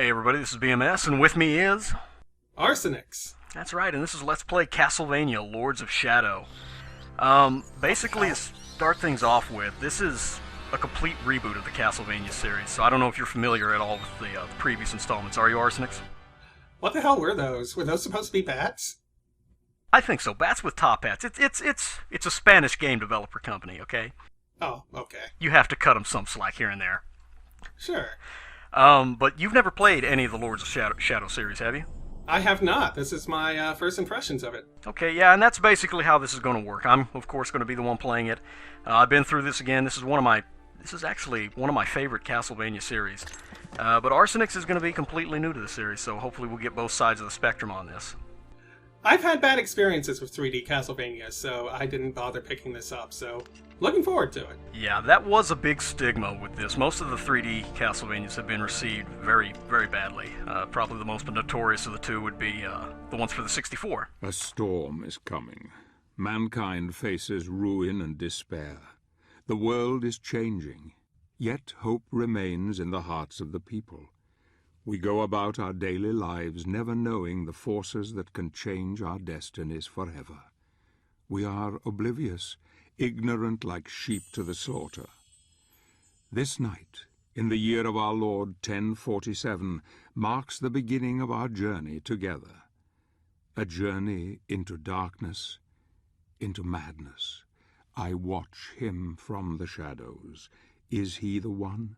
Hey everybody, this is BMS, and with me is... Arsenics. That's right, and this is Let's Play Castlevania, Lords of Shadow. Basically, to start things off with, this is a complete reboot of the Castlevania series, so I don't know if you're familiar at all with the previous installments. Are you, Arsenics? What the hell were those? Were those supposed to be bats? I think so. Bats with top hats. It's a Spanish game developer company, okay? Oh, okay. You have to cut them some slack here and there. Sure. But you've never played any of the Lords of Shadow series, have you? I have not. This is my first impressions of it. Okay, yeah, and that's basically how this is going to work. I'm, of course, going to be the one playing it. I've been through this again. This is actually one of my favorite Castlevania series. But Arsenics is going to be completely new to the series, so hopefully we'll get both sides of the spectrum on this. I've had bad experiences with 3D Castlevania, so I didn't bother picking this up, so looking forward to it. Yeah, that was a big stigma with this. Most of the 3D Castlevanias have been received very, very badly. Probably the most notorious of the two would be the ones for the 64. A storm is coming. Mankind faces ruin and despair. The world is changing, yet hope remains in the hearts of the people. We go about our daily lives never knowing the forces that can change our destinies forever. We are oblivious, ignorant like sheep to the slaughter. This night, in the year of our Lord 1047, marks the beginning of our journey together. A journey into darkness, into madness. I watch him from the shadows. Is he the one?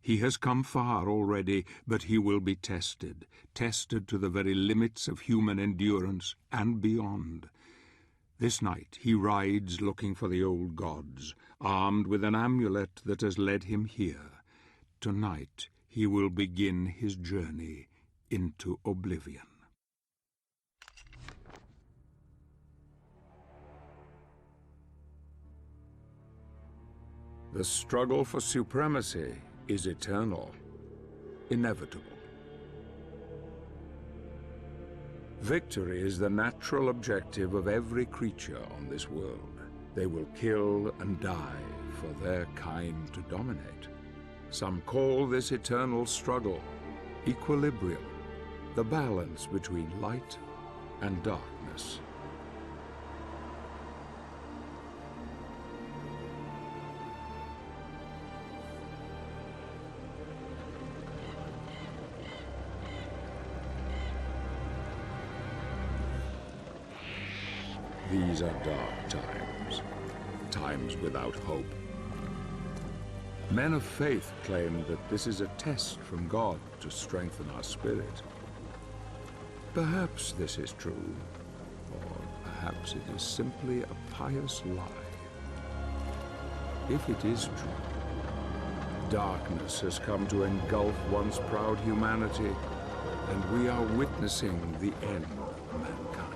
He has come far already, but he will be tested to the very limits of human endurance and beyond. This night he rides looking for the old gods, armed with an amulet that has led him here. Tonight he will begin his journey into oblivion. The struggle for supremacy is eternal, inevitable. Victory is the natural objective of every creature on this world. They will kill and die for their kind to dominate. Some call this eternal struggle equilibrium, the balance between light and darkness. These are dark times, times without hope. Men of faith claim that this is a test from God to strengthen our spirit. Perhaps this is true, or perhaps it is simply a pious lie. If it is true, darkness has come to engulf once proud humanity, and we are witnessing the end of mankind.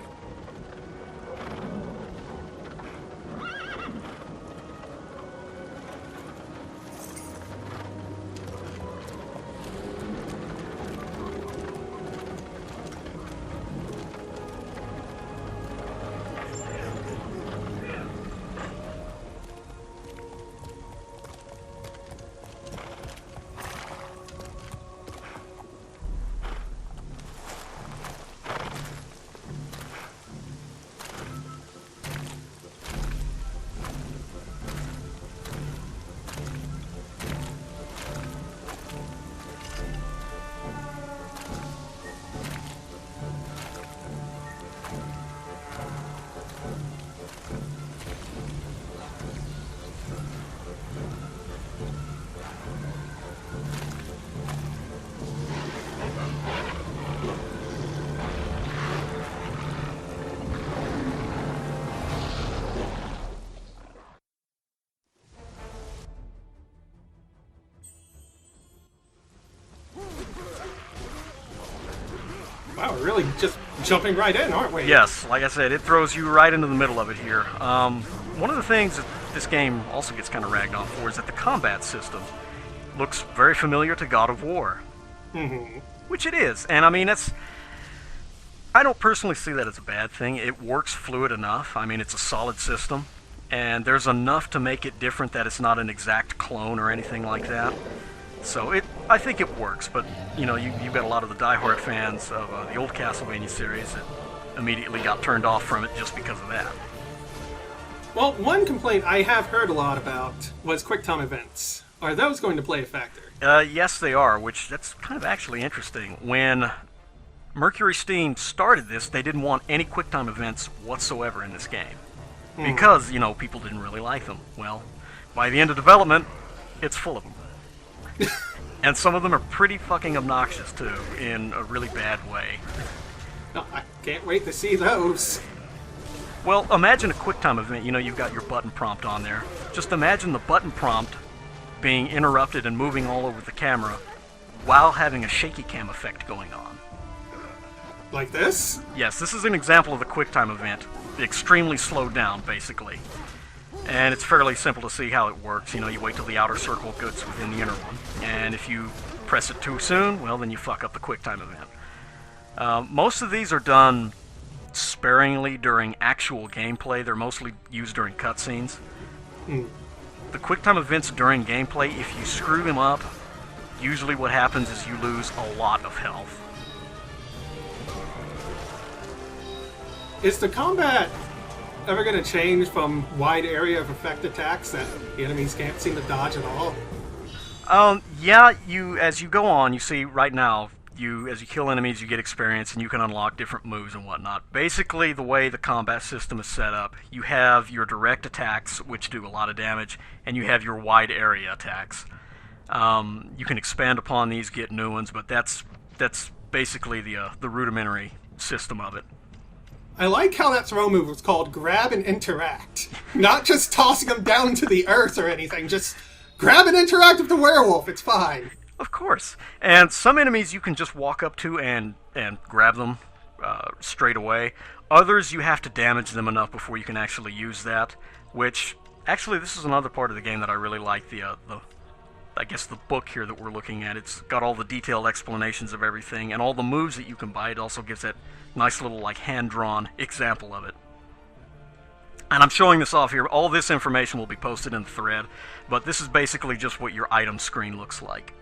Wow, we're really just jumping right in, aren't we? Yes, like I said, it throws you right into the middle of it here. One of the things that this game also gets kind of ragged on for is that the combat system looks very familiar to God of War. Mm-hmm. Which it is, and I mean, I don't personally see that as a bad thing. It works fluid enough. I mean, it's a solid system, and there's enough to make it different that it's not an exact clone or anything like that. So I think it works, but you've got a lot of the diehard fans of the old Castlevania series that immediately got turned off from it just because of that. Well, one complaint I have heard a lot about was QuickTime events. Are those going to play a factor? Yes, they are, which that's kind of actually interesting. When Mercury Steam started this, they didn't want any QuickTime events whatsoever in this game. Because, people didn't really like them. Well, by the end of development, it's full of them. And some of them are pretty fucking obnoxious, too, in a really bad way. No, I can't wait to see those. Well, imagine a QuickTime event. You've got your button prompt on there. Just imagine the button prompt being interrupted and moving all over the camera while having a shaky cam effect going on. Like this? Yes, this is an example of the QuickTime event. Extremely slowed down, basically. And it's fairly simple to see how it works. You wait till the outer circle gets within the inner one. And if you press it too soon, well, then you fuck up the QuickTime event. Most of these are done sparingly during actual gameplay. They're mostly used during cutscenes. The QuickTime events during gameplay, if you screw them up, usually what happens is you lose a lot of health. Is the combat ever going to change from wide area of effect attacks that the enemies can't seem to dodge at all? Yeah, as you go on, you see right now, as you kill enemies, you get experience, and you can unlock different moves and whatnot. Basically, the way the combat system is set up, you have your direct attacks, which do a lot of damage, and you have your wide area attacks. You can expand upon these, get new ones, but that's basically the rudimentary system of it. I like how that throw move was called grab and interact. Not just tossing them down to the earth or anything, just grab and interact with the werewolf, it's fine. Of course. And some enemies you can just walk up to and grab them straight away. Others you have to damage them enough before you can actually use that, which, actually this is another part of the game that I really like, the book here that we're looking at. It's got all the detailed explanations of everything, and all the moves that you can buy. It also gives that nice little, hand-drawn example of it. And I'm showing this off here. All this information will be posted in the thread, but this is basically just what your item screen looks like.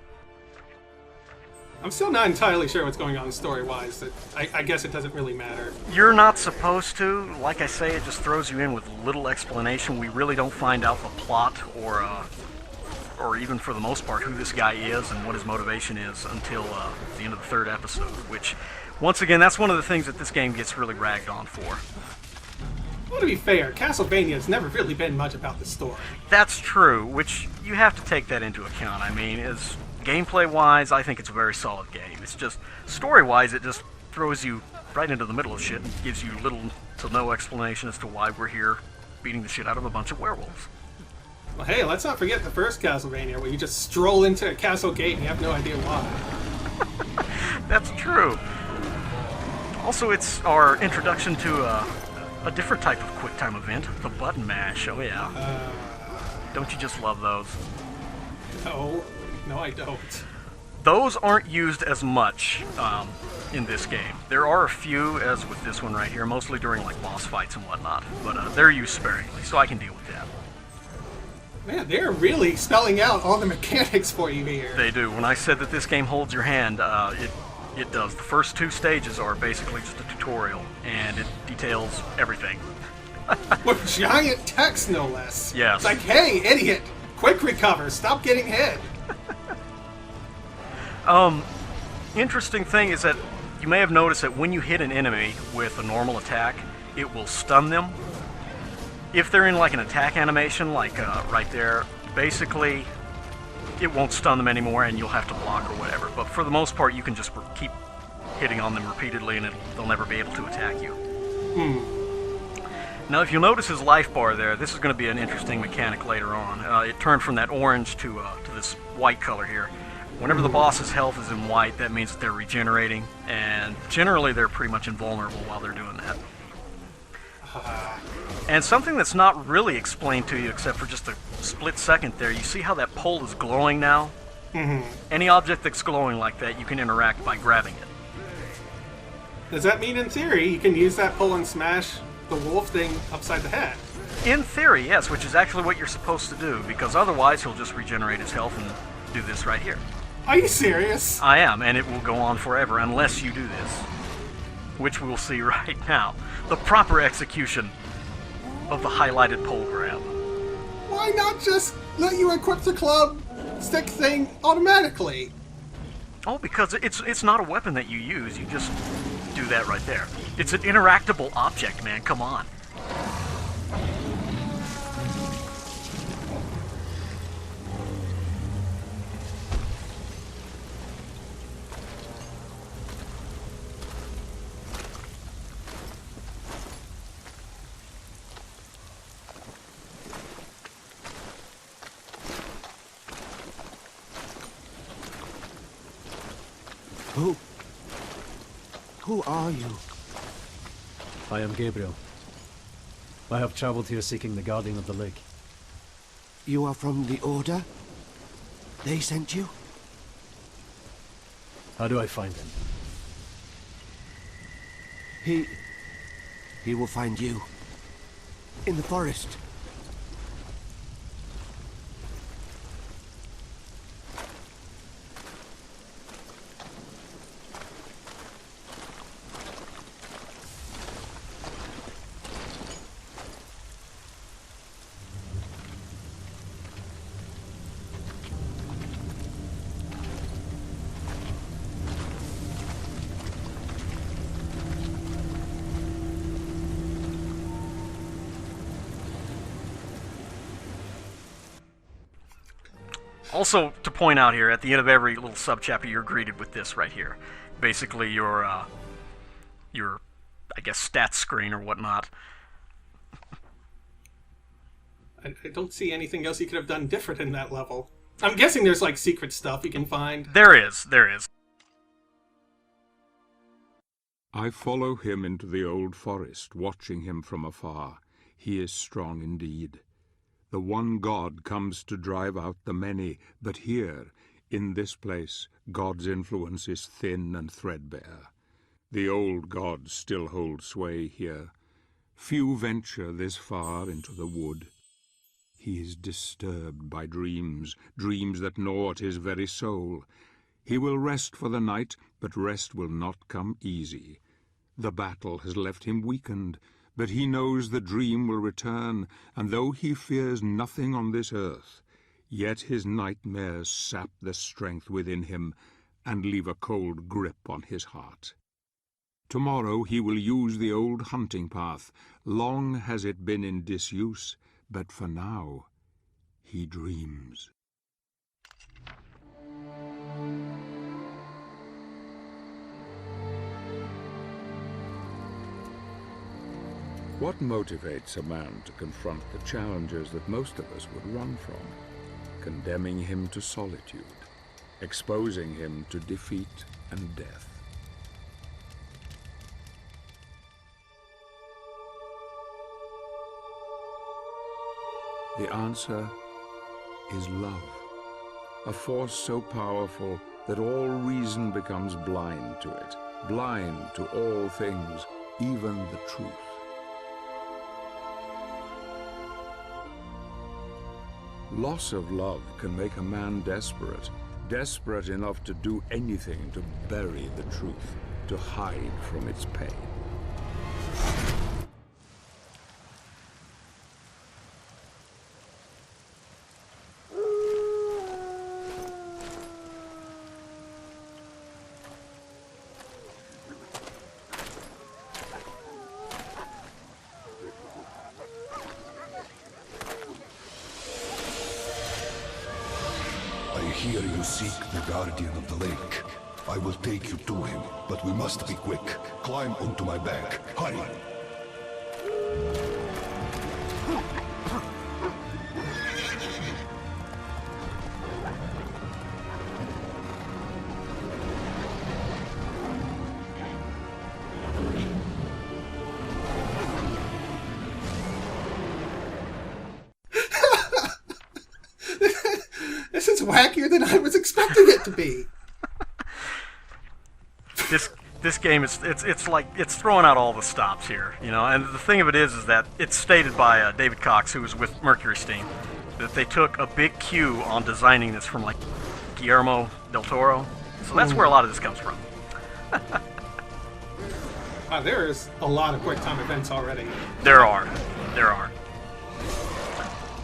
I'm still not entirely sure what's going on story-wise. I guess it doesn't really matter. You're not supposed to. Like I say, it just throws you in with little explanation. We really don't find out the plot or even for the most part who this guy is and what his motivation is until the end of the third episode, which, once again, that's one of the things that this game gets really ragged on for. Well, to be fair, Castlevania has never really been much about the story. That's true, which you have to take that into account. I mean, as gameplay-wise, I think it's a very solid game. It's just, story-wise, it just throws you right into the middle of shit and gives you little to no explanation as to why we're here beating the shit out of a bunch of werewolves. Well, hey, let's not forget the first Castlevania, where you just stroll into a castle gate and you have no idea why. That's true. Also, it's our introduction to a different type of QuickTime event, the button mash. Oh yeah. Don't you just love those? No, I don't. Those aren't used as much in this game. There are a few, as with this one right here, mostly during boss fights and whatnot, but they're used sparingly, so I can deal with that. Man, they're really spelling out all the mechanics for you here. They do. When I said that this game holds your hand, it does. The first two stages are basically just a tutorial, and it details everything. With giant text, no less. Yes. It's like, hey, idiot, quick recover, stop getting hit. Interesting thing is that you may have noticed that when you hit an enemy with a normal attack, it will stun them. If they're in an attack animation, right there, basically it won't stun them anymore and you'll have to block or whatever. But for the most part, you can just keep hitting on them repeatedly and they'll never be able to attack you. Now, if you'll notice his life bar there, this is going to be an interesting mechanic later on. It turned from that orange to this white color here. Whenever the boss's health is in white, that means that they're regenerating, and generally they're pretty much invulnerable while they're doing that. And something that's not really explained to you except for just a split second there, you see how that pole is glowing now? Any object that's glowing like that, you can interact by grabbing it. Does that mean, in theory, you can use that pole and smash the wolf thing upside the head? In theory, yes, which is actually what you're supposed to do, because otherwise he'll just regenerate his health and do this right here. Are you serious? I am, and it will go on forever unless you do this, which we'll see right now. The proper execution of the highlighted pole grab. Why not just let you equip the club stick thing automatically? Oh, because it's not a weapon that you use. You just do that right there. It's an interactable object, man. Come on. Who are you? I am Gabriel. I have traveled here seeking the Guardian of the Lake. You are from the Order? They sent you? How do I find him? He will find you. In the forest. Also, to point out here, at the end of every little subchapter, you're greeted with this right here. Basically, your I guess, stats screen or whatnot. I don't see anything else you could have done different in that level. I'm guessing there's, like, secret stuff you can find. There is. I follow him into the old forest, watching him from afar. He is strong indeed. The one God comes to drive out the many, but here, in this place, God's influence is thin and threadbare. The old gods still hold sway here. Few venture this far into the wood. He is disturbed by dreams, dreams that gnaw at his very soul. He will rest for the night, but rest will not come easy. The battle has left him weakened, but he knows the dream will return, and though he fears nothing on this earth, yet his nightmares sap the strength within him and leave a cold grip on his heart. Tomorrow he will use the old hunting path. Long has it been in disuse, but for now he dreams. What motivates a man to confront the challenges that most of us would run from? Condemning him to solitude, exposing him to defeat and death. The answer is love, a force so powerful that all reason becomes blind to it, blind to all things, even the truth. Loss of love can make a man desperate, desperate enough to do anything to bury the truth, to hide from its pain. I hear you seek the Guardian of the Lake. I will take you to him, but we must be quick. Climb onto my back. Hurry! This is wackier than I was expecting it to be. This game it's like it's throwing out all the stops here, you know. And the thing of it is that it's stated by David Cox, who was with Mercury Steam, that they took a big cue on designing this from like Guillermo del Toro. So that's where a lot of this comes from. There's a lot of quick time events already. There are.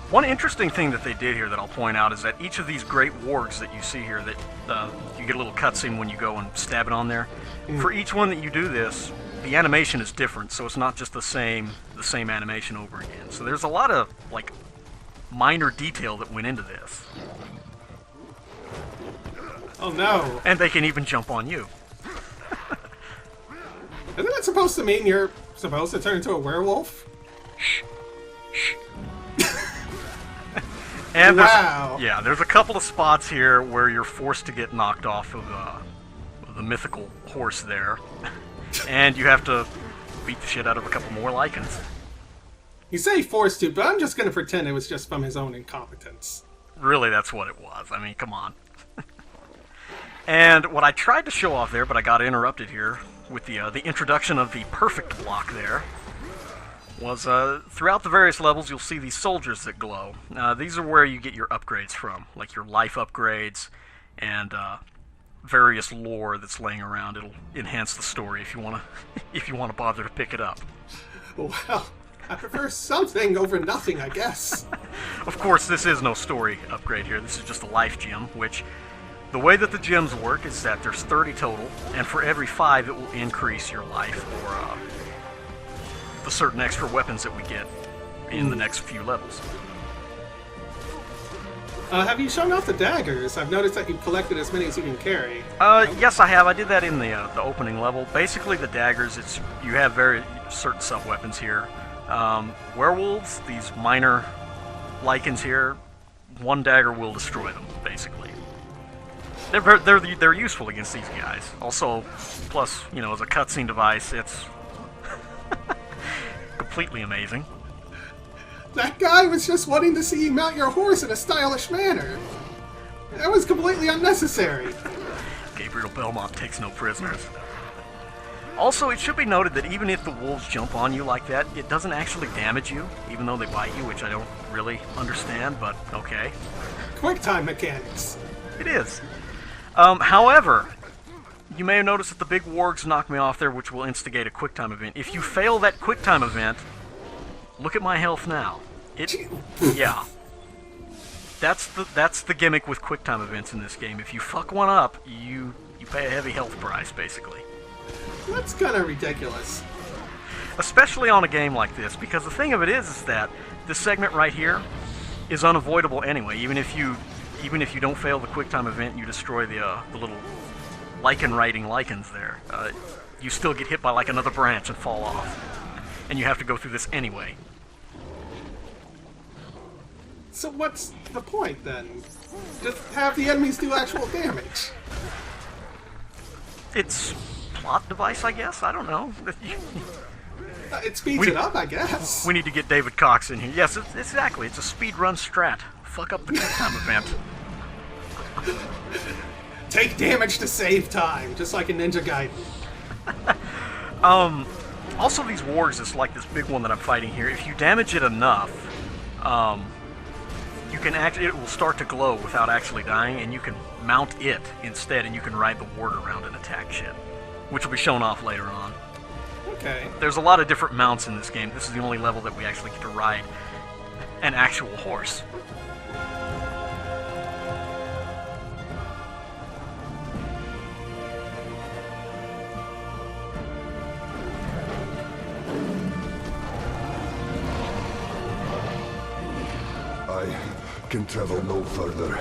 One interesting thing that they did here that I'll point out is that each of these great wargs that you see here, that you get a little cutscene when you go and stab it on there. For each one that you do this, the animation is different, so it's not just the same animation over again. So there's a lot of like minor detail that went into this. Oh no! And they can even jump on you. Isn't that supposed to mean you're supposed to turn into a werewolf? And wow! There's a couple of spots here where you're forced to get knocked off of the mythical horse there, and you have to beat the shit out of a couple more Lycans. You say forced to, but I'm just gonna pretend it was just from his own incompetence. Really, that's what it was. I mean, come on. And what I tried to show off there, but I got interrupted here with the introduction of the perfect block there, was throughout the various levels you'll see these soldiers that glow. These are where you get your upgrades from, like your life upgrades and various lore that's laying around. It'll enhance the story if you wanna bother to pick it up. Well, I prefer something over nothing, I guess. Of course, this is no story upgrade here. This is just a life gem, which the way that the gems work is that there's 30 total, and for every 5 it will increase your life or the certain extra weapons that we get in the next few levels. Have you shown off the daggers? I've noticed that you've collected as many as you can carry. Yes, I have. I did that in the opening level. Basically, the daggers, you have very certain sub-weapons here. Werewolves, these minor Lycans here, one dagger will destroy them, basically. They're useful against these guys. Also, plus, as a cutscene device, it's completely amazing. That guy was just wanting to see you mount your horse in a stylish manner. That was completely unnecessary. Gabriel Belmont takes no prisoners. Also, it should be noted that even if the wolves jump on you like that, it doesn't actually damage you, even though they bite you, which I don't really understand, but okay. Quick time mechanics. It is. However, you may have noticed that the big wargs knock me off there, which will instigate a QuickTime event. If you fail that QuickTime event, look at my health now. Yeah. That's the gimmick with QuickTime events in this game. If you fuck one up, you pay a heavy health price, basically. That's kind of ridiculous. Especially on a game like this, because the thing of it is that this segment right here is unavoidable anyway. Even if you don't fail the QuickTime event and you destroy the little Lycan-riding Lycans there, you still get hit by like another branch and fall off. And you have to go through this anyway. So what's the point then? Just have the enemies do actual damage. It's plot device, I guess? I don't know. It speeds it up, I guess. We need to get David Cox in here. Yes, exactly. It's a speedrun strat. Fuck up the QuickTime event. Take damage to save time, just like a Ninja Gaiden. Also, these wargs, it's like this big one that I'm fighting here. If you damage it enough, it will start to glow without actually dying, and you can mount it instead, and you can ride the ward around and attack shit, which will be shown off later on. Okay. There's a lot of different mounts in this game. This is the only level that we actually get to ride an actual horse. I can travel no further.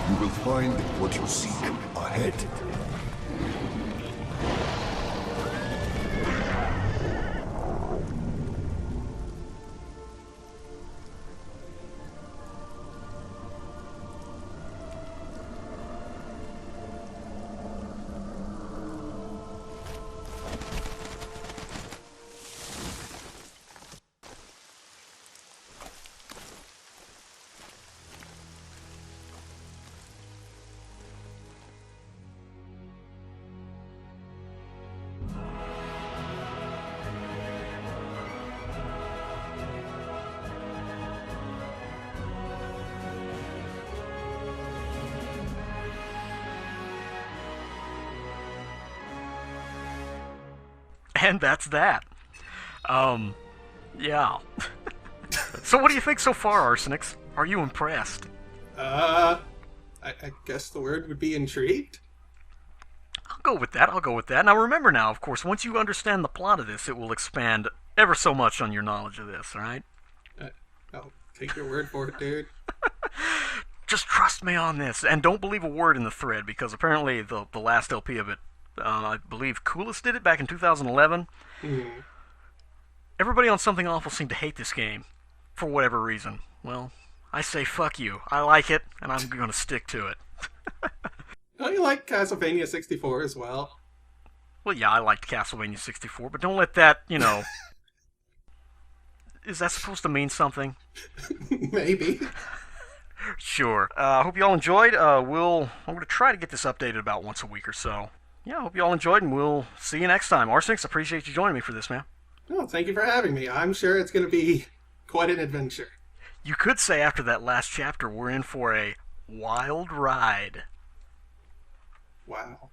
You will find what you seek ahead. And that's that. Yeah. So what do you think so far, Arsenix? Are you impressed? I guess the word would be intrigued. I'll go with that. Now remember now, of course, once you understand the plot of this, it will expand ever so much on your knowledge of this, alright? I'll take your word for it, dude. Just trust me on this, and don't believe a word in the thread, because apparently the last LP of it, I believe Coolest did it back in 2011. Everybody on Something Awful seemed to hate this game, for whatever reason. Well, I say fuck you. I like it, and I'm going to stick to it. Oh, you like Castlevania 64 as well? Well, yeah, I liked Castlevania 64, but don't let that, Is that supposed to mean something? Maybe. Sure. I hope you all enjoyed. I'm going to try to get this updated about once a week or so. Yeah, I hope you all enjoyed, and we'll see you next time. Arsenix, I appreciate you joining me for this, man. Oh, thank you for having me. I'm sure it's going to be quite an adventure. You could say after that last chapter, we're in for a wild ride. Wow.